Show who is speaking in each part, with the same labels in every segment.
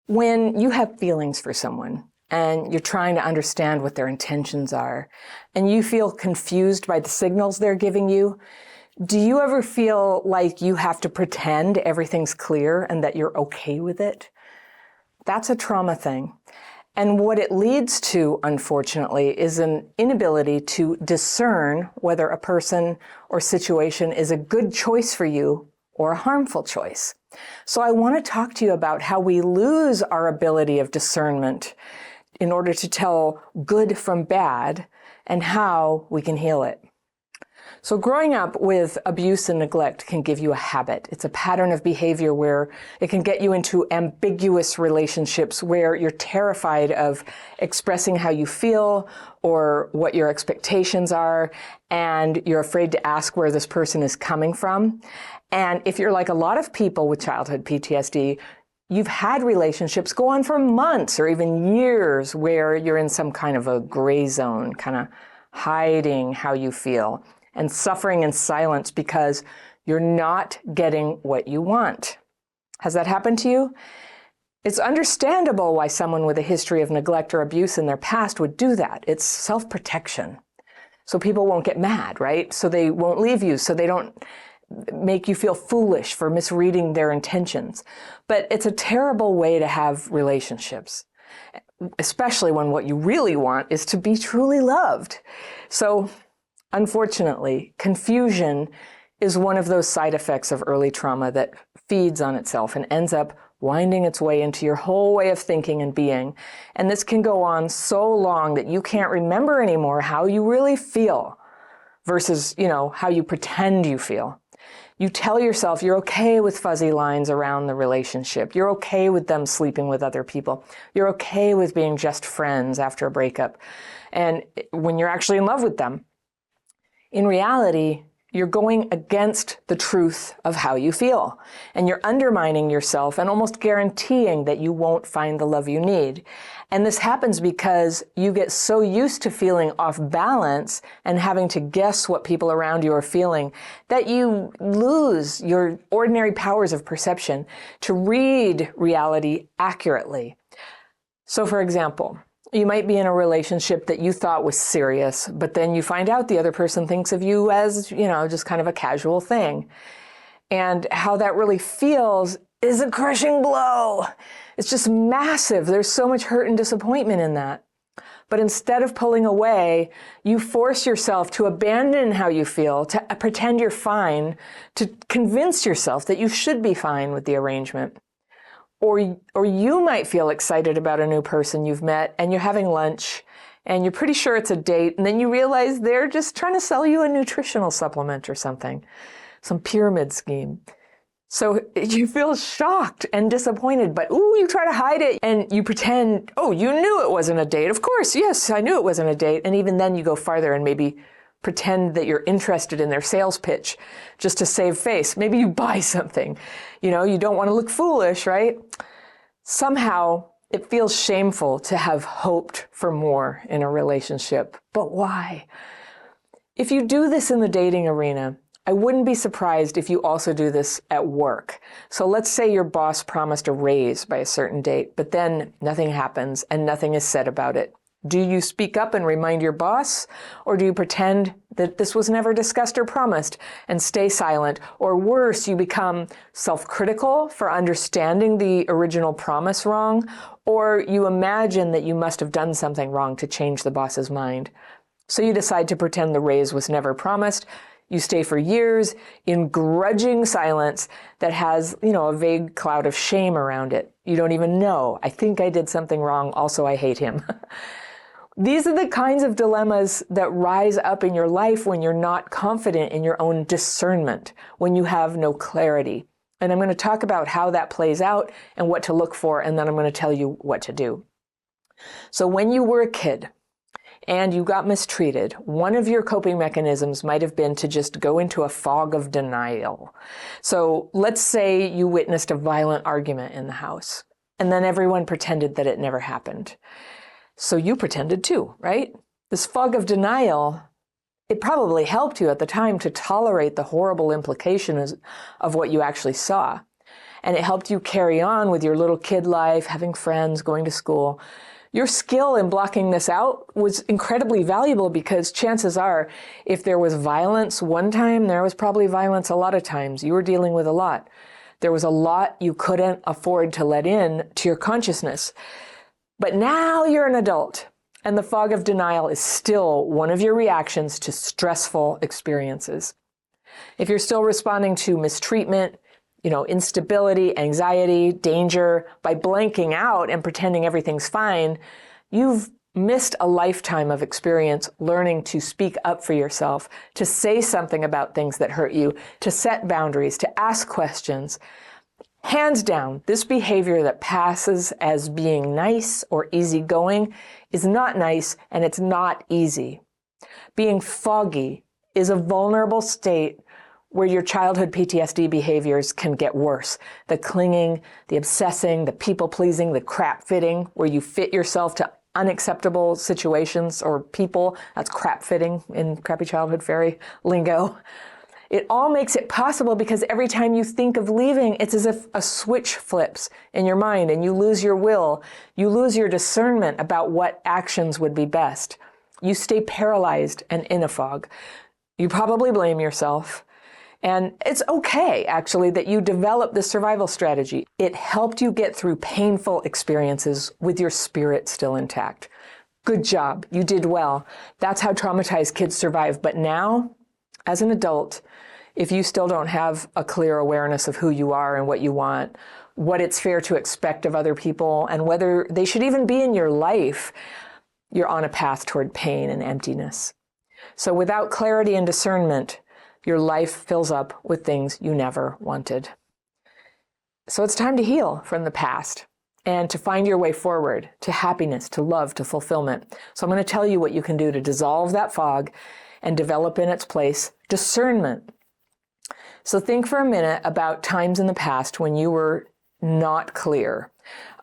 Speaker 1: When you have feelings for someone and you're trying to understand what their intentions are, and you feel confused by the signals they're giving you, do you ever feel like you have to pretend everything's clear and that you're okay with it? That's a trauma thing. And what it leads to, unfortunately, is an inability to discern whether a person or situation is a good choice for you or a harmful choice. So I want to talk to you about how we lose our ability of discernment in order to tell good from bad and how we can heal it. So growing up with abuse and neglect can give you a habit. It's a pattern of behavior where it can get you into ambiguous relationships where you're terrified of expressing how you feel or what your expectations are, and you're afraid to ask where this person is coming from. And if you're like a lot of people with childhood PTSD, you've had relationships go on for months or even years where you're in some kind of a gray zone, kind of hiding how you feel and suffering in silence because you're not getting what you want. Has that happened to you? It's understandable why someone with a history of neglect or abuse in their past would do that. It's self-protection. So people won't get mad, right? So they won't leave you, so they don't make you feel foolish for misreading their intentions. But it's a terrible way to have relationships, especially when what you really want is to be truly loved. So unfortunately, confusion is one of those side effects of early trauma that feeds on itself and ends up winding its way into your whole way of thinking and being. And this can go on so long that you can't remember anymore how you really feel versus, how you pretend you feel. You tell yourself you're okay with fuzzy lines around the relationship. You're okay with them sleeping with other people. You're okay with being just friends after a breakup. And when you're actually in love with them, in reality, you're going against the truth of how you feel, and you're undermining yourself and almost guaranteeing that you won't find the love you need. And this happens because you get so used to feeling off balance and having to guess what people around you are feeling that you lose your ordinary powers of perception to read reality accurately. So for example, you might be in a relationship that you thought was serious, but then you find out the other person thinks of you as, just kind of a casual thing. And how that really feels is a crushing blow. It's just massive. There's so much hurt and disappointment in that. But instead of pulling away, you force yourself to abandon how you feel, to pretend you're fine, to convince yourself that you should be fine with the arrangement. Or you might feel excited about a new person you've met and you're having lunch and you're pretty sure it's a date, and then you realize they're just trying to sell you a nutritional supplement or something, some pyramid scheme. So you feel shocked and disappointed, but you try to hide it and you pretend, you knew it wasn't a date. Of course, yes, I knew it wasn't a date. And even then you go farther and maybe pretend that you're interested in their sales pitch just to save face. Maybe you buy something. You don't want to look foolish, right? Somehow it feels shameful to have hoped for more in a relationship. But why? If you do this in the dating arena, I wouldn't be surprised if you also do this at work. So let's say your boss promised a raise by a certain date, but then nothing happens and nothing is said about it. Do you speak up and remind your boss, or do you pretend that this was never discussed or promised and stay silent? Or worse, you become self-critical for understanding the original promise wrong, or you imagine that you must have done something wrong to change the boss's mind. So you decide to pretend the raise was never promised. You stay for years in grudging silence that has, a vague cloud of shame around it. You don't even know. I think I did something wrong. Also, I hate him. These are the kinds of dilemmas that rise up in your life when you're not confident in your own discernment, when you have no clarity. And I'm going to talk about how that plays out and what to look for, and then I'm going to tell you what to do. So when you were a kid and you got mistreated, one of your coping mechanisms might have been to just go into a fog of denial. So let's say you witnessed a violent argument in the house, and then everyone pretended that it never happened. So you pretended too, right? This fog of denial, it probably helped you at the time to tolerate the horrible implications of what you actually saw. and it helped you carry on with your little kid life, having friends, going to school. Your skill in blocking this out was incredibly valuable because chances are, if there was violence one time, there was probably violence a lot of times. You were dealing with a lot. There was a lot you couldn't afford to let in to your consciousness. But now you're an adult, and the fog of denial is still one of your reactions to stressful experiences. If you're still responding to mistreatment, instability, anxiety, danger, by blanking out and pretending everything's fine, you've missed a lifetime of experience learning to speak up for yourself, to say something about things that hurt you, to set boundaries, to ask questions. Hands down, this behavior that passes as being nice or easygoing is not nice, and it's not easy. Being foggy is a vulnerable state where your childhood PTSD behaviors can get worse. The clinging, the obsessing, the people-pleasing, the crap-fitting, where you fit yourself to unacceptable situations or people. That's crap-fitting in crappy childhood fairy lingo. It all makes it possible because every time you think of leaving, it's as if a switch flips in your mind and you lose your will. You lose your discernment about what actions would be best. You stay paralyzed and in a fog. You probably blame yourself. And it's okay, actually, that you developed this survival strategy. It helped you get through painful experiences with your spirit still intact. Good job. You did well. That's how traumatized kids survive. But now, as an adult, if you still don't have a clear awareness of who you are and what you want, what it's fair to expect of other people, and whether they should even be in your life, you're on a path toward pain and emptiness. So without clarity and discernment, your life fills up with things you never wanted. So it's time to heal from the past and to find your way forward to happiness, to love, to fulfillment. So I'm going to tell you what you can do to dissolve that fog and develop in its place discernment. So think for a minute about times in the past when you were not clear.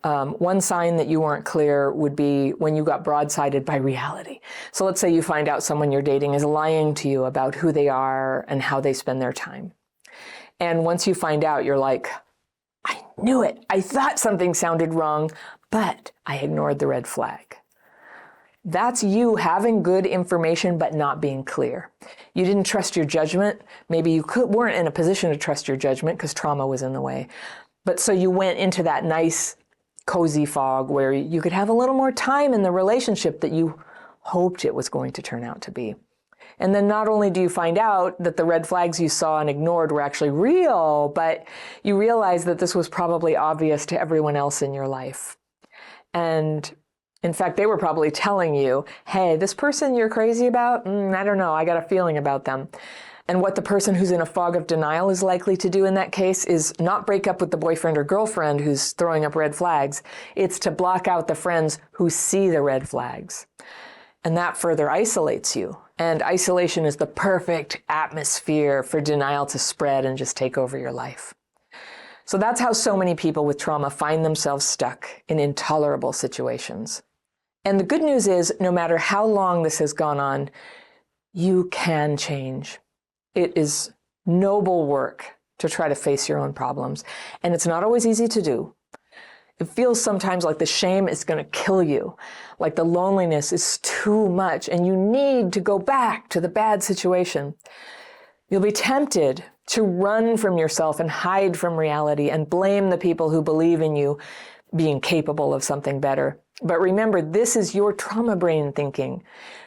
Speaker 1: One sign that you weren't clear would be when you got broadsided by reality. So let's say you find out someone you're dating is lying to you about who they are and how they spend their time. And once you find out, you're like, I knew it. I thought something sounded wrong, but I ignored the red flag. That's you having good information but not being clear. You didn't trust your judgment. Maybe you weren't in a position to trust your judgment because trauma was in the way. But so you went into that nice, cozy fog where you could have a little more time in the relationship that you hoped it was going to turn out to be. And then not only do you find out that the red flags you saw and ignored were actually real, but you realize that this was probably obvious to everyone else in your life. And in fact, they were probably telling you, hey, this person you're crazy about, I don't know, I got a feeling about them. And what the person who's in a fog of denial is likely to do in that case is not break up with the boyfriend or girlfriend who's throwing up red flags. It's to block out the friends who see the red flags. And that further isolates you. And isolation is the perfect atmosphere for denial to spread and just take over your life. So that's how so many people with trauma find themselves stuck in intolerable situations. And the good news is, no matter how long this has gone on, you can change. It is noble work to try to face your own problems. And it's not always easy to do. It feels sometimes like the shame is going to kill you, like the loneliness is too much and you need to go back to the bad situation. You'll be tempted to run from yourself and hide from reality and blame the people who believe in you being capable of something better. But remember, this is your trauma brain thinking.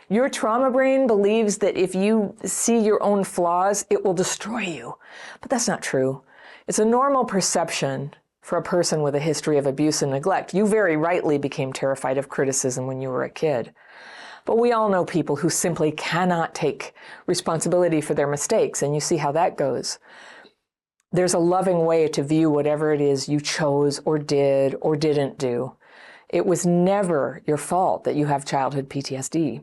Speaker 1: Your trauma brain believes that if you see your own flaws, it will destroy you. But that's not true. It's a normal perception for a person with a history of abuse and neglect. You very rightly became terrified of criticism when you were a kid. But we all know people who simply cannot take responsibility for their mistakes, and you see how that goes. There's a loving way to view whatever it is you chose or did or didn't do. It was never your fault that you have childhood PTSD.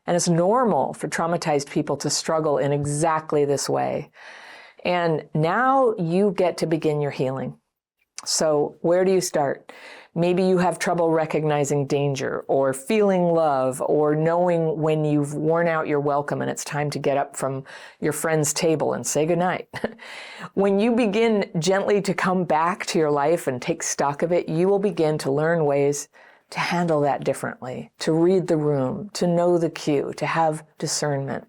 Speaker 1: And it's normal for traumatized people to struggle in exactly this way. And now you get to begin your healing. So where do you start? Maybe you have trouble recognizing danger or feeling love or knowing when you've worn out your welcome and it's time to get up from your friend's table and say goodnight. When you begin gently to come back to your life and take stock of it, you will begin to learn ways to handle that differently, to read the room, to know the cue, to have discernment.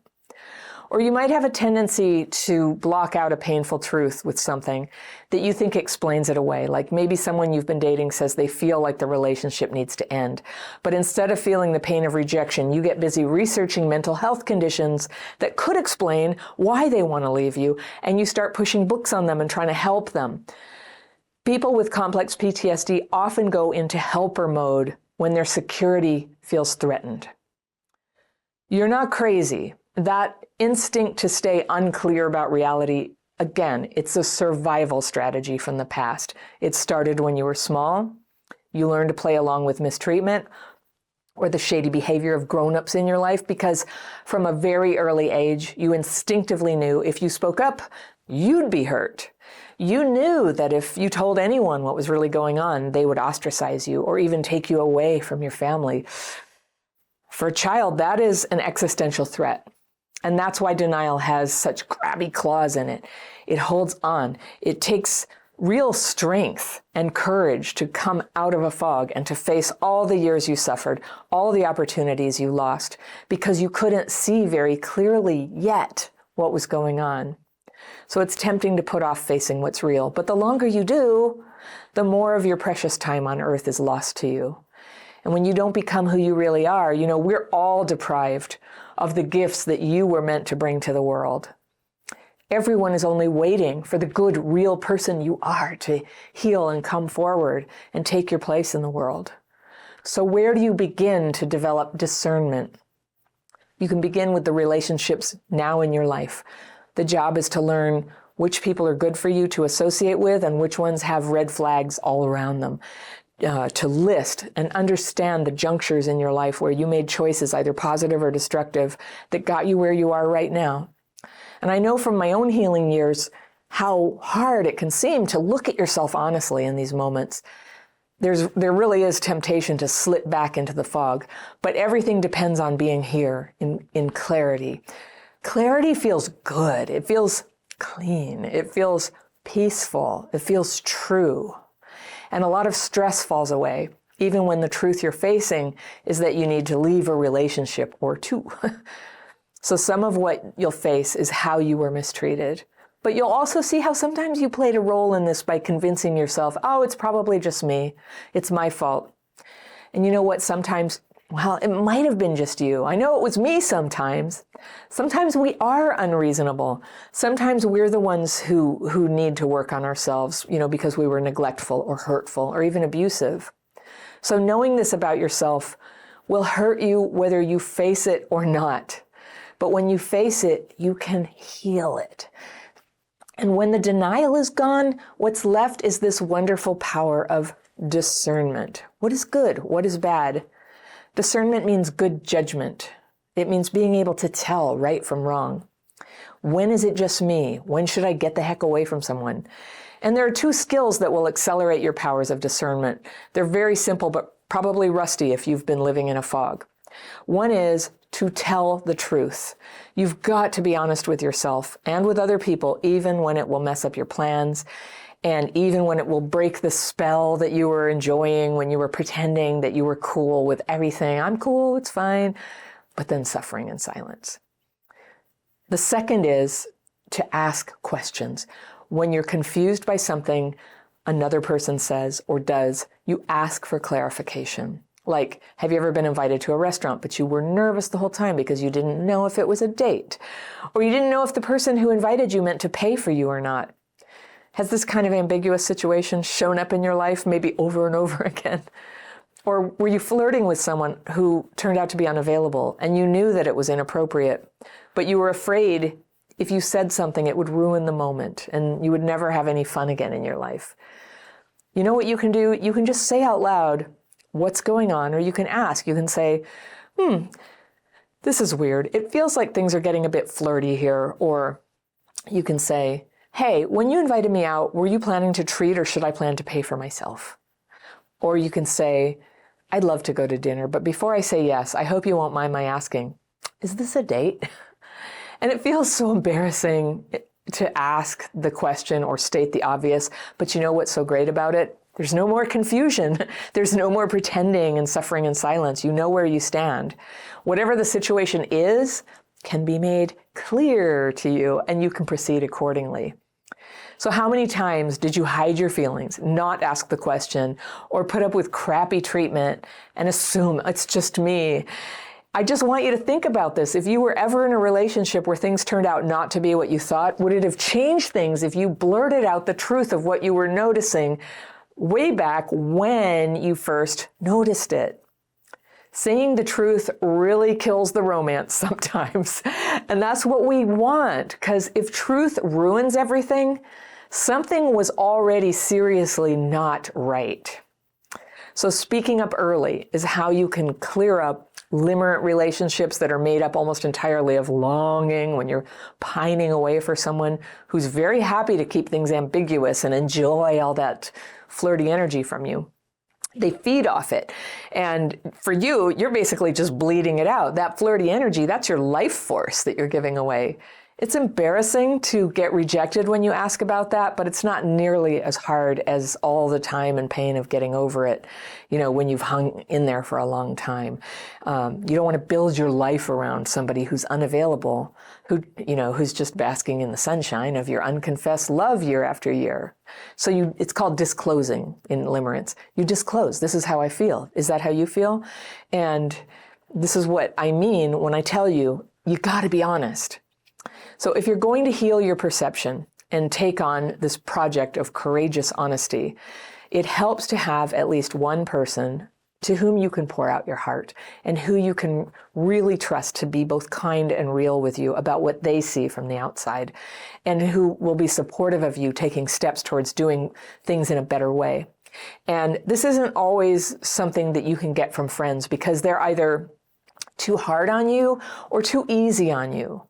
Speaker 1: Or you might have a tendency to block out a painful truth with something that you think explains it away. Like maybe someone you've been dating says they feel like the relationship needs to end. But instead of feeling the pain of rejection, you get busy researching mental health conditions that could explain why they want to leave you, and you start pushing books on them and trying to help them. People with complex PTSD often go into helper mode when their security feels threatened. You're not crazy. That instinct to stay unclear about reality, again, it's a survival strategy from the past. It started when you were small. You learned to play along with mistreatment or the shady behavior of grown-ups in your life because from a very early age, you instinctively knew if you spoke up, you'd be hurt. You knew that if you told anyone what was really going on, they would ostracize you or even take you away from your family. For a child, that is an existential threat. And that's why denial has such grabby claws in it. It holds on. It takes real strength and courage to come out of a fog and to face all the years you suffered, all the opportunities you lost, because you couldn't see very clearly yet what was going on. So it's tempting to put off facing what's real. But the longer you do, the more of your precious time on earth is lost to you. And when you don't become who you really are, we're all deprived of the gifts that you were meant to bring to the world. Everyone is only waiting for the good, real person you are to heal and come forward and take your place in the world. So where do you begin to develop discernment? You can begin with the relationships now in your life. The job is to learn which people are good for you to associate with and which ones have red flags all around them. To list and understand the junctures in your life where you made choices, either positive or destructive, that got you where you are right now. And I know from my own healing years how hard it can seem to look at yourself honestly in these moments. There really is temptation to slip back into the fog, but everything depends on being here in clarity. Clarity feels good. It feels clean. It feels peaceful. It feels true. And a lot of stress falls away, even when the truth you're facing is that you need to leave a relationship or two. So some of what you'll face is how you were mistreated. But you'll also see how sometimes you played a role in this by convincing yourself, oh, it's probably just me. It's my fault. And you know what? Sometimes, well, it might have been just you. I know it was me sometimes. Sometimes we are unreasonable. Sometimes we're the ones who need to work on ourselves, because we were neglectful or hurtful or even abusive. So knowing this about yourself will hurt you whether you face it or not. But when you face it, you can heal it. And when the denial is gone, what's left is this wonderful power of discernment. What is good? What is bad? Discernment means good judgment. It means being able to tell right from wrong. When is it just me? When should I get the heck away from someone? And there are two skills that will accelerate your powers of discernment. They're very simple, but probably rusty if you've been living in a fog. One is to tell the truth. You've got to be honest with yourself and with other people, even when it will mess up your plans, and even when it will break the spell that you were enjoying when you were pretending that you were cool with everything. I'm cool, it's fine, but then suffering in silence. The second is to ask questions. When you're confused by something another person says or does, you ask for clarification. Like, have you ever been invited to a restaurant, but you were nervous the whole time because you didn't know if it was a date? Or you didn't know if the person who invited you meant to pay for you or not? Has this kind of ambiguous situation shown up in your life maybe over and over again? Or were you flirting with someone who turned out to be unavailable and you knew that it was inappropriate, but you were afraid if you said something it would ruin the moment and you would never have any fun again in your life? You know what you can do? You can just say out loud what's going on, or you can ask. You can say, this is weird. It feels like things are getting a bit flirty here. Or you can say, hey, when you invited me out, were you planning to treat or should I plan to pay for myself? Or you can say, I'd love to go to dinner, but before I say yes, I hope you won't mind my asking, is this a date? And it feels so embarrassing to ask the question or state the obvious, but you know what's so great about it? There's no more confusion. There's no more pretending and suffering in silence. You know where you stand. Whatever the situation is can be made clear to you, and you can proceed accordingly. So how many times did you hide your feelings, not ask the question, or put up with crappy treatment and assume it's just me? I just want you to think about this. If you were ever in a relationship where things turned out not to be what you thought, would it have changed things if you blurted out the truth of what you were noticing way back when you first noticed it? Saying the truth really kills the romance sometimes. And that's what we want, because if truth ruins everything, something was already seriously not right. So speaking up early is how you can clear up limerent relationships that are made up almost entirely of longing, when you're pining away for someone who's very happy to keep things ambiguous and enjoy all that flirty energy from you. They feed off it. And for you, you're basically just bleeding it out. That flirty energy, that's your life force that you're giving away. It's embarrassing to get rejected when you ask about that, but it's not nearly as hard as all the time and pain of getting over it, when you've hung in there for a long time. You don't want to build your life around somebody who's unavailable, who's just basking in the sunshine of your unconfessed love year after year. So it's called disclosing in limerence. You disclose, this is how I feel. Is that how you feel? And this is what I mean when I tell you, you got to be honest. So if you're going to heal your perception and take on this project of courageous honesty, it helps to have at least one person to whom you can pour out your heart and who you can really trust to be both kind and real with you about what they see from the outside, and who will be supportive of you taking steps towards doing things in a better way. And this isn't always something that you can get from friends, because they're either too hard on you or too easy on you.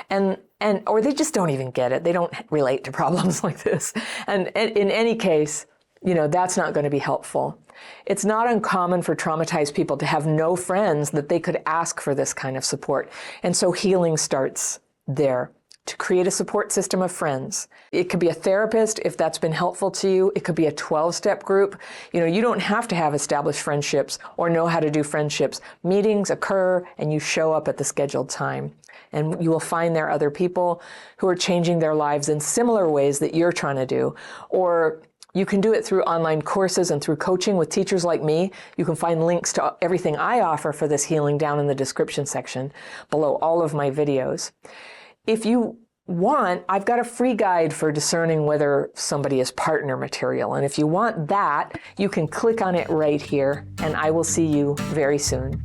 Speaker 1: Or they just don't even get it. They don't relate to problems like this. And in any case, that's not going to be helpful. It's not uncommon for traumatized people to have no friends that they could ask for this kind of support. And so healing starts there, to create a support system of friends. It could be a therapist if that's been helpful to you. It could be a 12-step group. You don't have to have established friendships or know how to do friendships. Meetings occur and you show up at the scheduled time. And you will find there other people who are changing their lives in similar ways that you're trying to do. Or you can do it through online courses and through coaching with teachers like me. You can find links to everything I offer for this healing down in the description section below all of my videos. If you want, I've got a free guide for discerning whether somebody is partner material. And if you want that, you can click on it right here, and I will see you very soon.